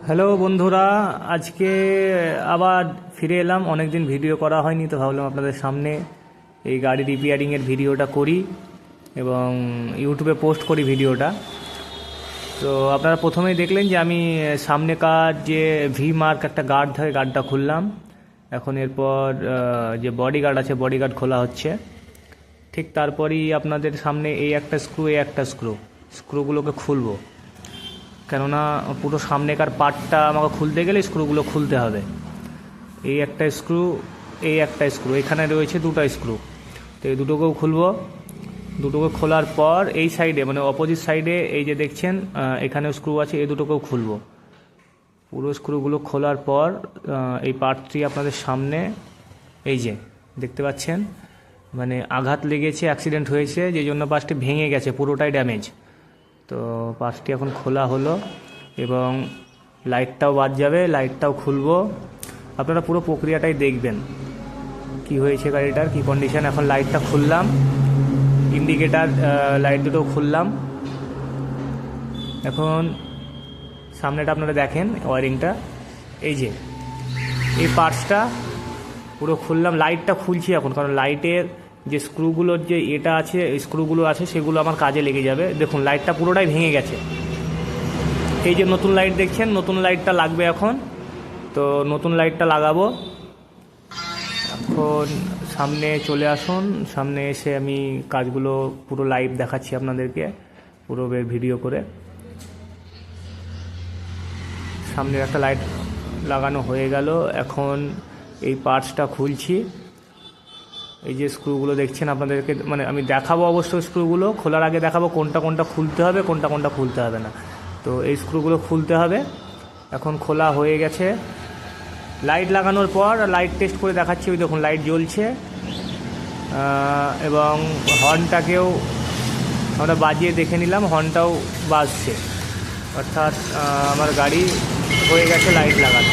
Hello বন্ধুরা, আজকে আবার ফিরে এলাম। অনেক দিন ভিডিও করা হয়নি, তো ভাবলাম আপনাদের সামনে এই গাড়ি রিপেয়ারিংয়ের ভিডিওটা করি এবং ইউটিউবে পোস্ট করি ভিডিওটা। তো আপনারা প্রথমেই দেখলেন যে আমি সামনেকার যে ভি মার্ক একটা গার্ড থাকে, গার্ডটা খুললাম। এখন এরপর যে বডি গার্ড আছে, বডি গার্ড খোলা হচ্ছে। ঠিক তারপরই আপনাদের সামনে এই একটা স্ক্রু, এই একটা স্ক্রুগুলোকে খুলবো, কেননা পুরো সামনেকার পার্টটা আমাকে খুলতে গেলে স্ক্রুগুলো খুলতে হবে। এই একটা স্ক্রু, এই একটা স্ক্রু, এখানে রয়েছে দুটো স্ক্রু, তো এই দুটোকেও খুলবো। দুটোকে খোলার পর এই সাইডে মানে অপোজিট সাইডে এই যে দেখছেন এখানেও স্ক্রু আছে, এই দুটোকেও খুলবো। পুরো স্ক্রুগুলো খোলার পর এই পার্টটি আপনাদের সামনে এই যে দেখতে পাচ্ছেন, মানে আঘাত লেগেছে, অ্যাক্সিডেন্ট হয়েছে, যে জন্য পার্টটি ভেঙে গেছে, পুরোটাই ড্যামেজ। তো পার্টটি এখন খোলা হলো এবং লাইটটাও বাদ যাবে, লাইটটাও খুলবো। আপনারা পুরো প্রক্রিয়াটাই দেখবেন কি হয়েছে গাড়িটার, কি কন্ডিশন। এখন লাইটটা খুললাম, ইন্ডিকেটার লাইট দুটো খুললাম। এখন সামনেটা আপনারা দেখেন, ওয়ারিংটা এই যে এই পার্টসটা পুরো খুললাম। লাইটটা খুলছি এখন, কারণ লাইটের যে স্ক্রুগুলোর যে এটা আছে, স্ক্রুগুলো আছে, সেগুলো আমার কাজে লেগে যাবে। দেখুন লাইটটা পুরোটাই ভেঙে গেছে। এই যে নতুন লাইট দেখছেন, নতুন লাইটটা লাগবে এখন। তো নতুন লাইটটা লাগাবো। এখন সামনে চলে আসুন, সামনে এসে আমি কাজগুলো পুরো লাইভ দেখাচ্ছি আপনাদেরকে, পুরো ভিডিও করে। সামনের একটা লাইট লাগানো হয়ে গেল। এখন এই পার্টসটা খুলছি। এই যে স্ক্রুগুলো দেখছেন, আপনাদেরকে মানে আমি দেখাবো অবশ্যই। স্ক্রুগুলো খোলার আগে দেখাবো কোনটা কোনটা খুলতে হবে, কোনটা কোনটা খুলতে হবে না। তো এই স্ক্রুগুলো খুলতে হবে। এখন খোলা হয়ে গেছে। লাইট লাগানোর পর লাইট টেস্ট করে দেখাচ্ছি। ওই দেখুন লাইট জ্বলছে এবং হর্নটাকেও আমরা বাজিয়ে দেখে নিলাম, হর্নটাও বাজছে। অর্থাৎ আমার গাড়ি হয়ে গেছে লাইট লাগানো।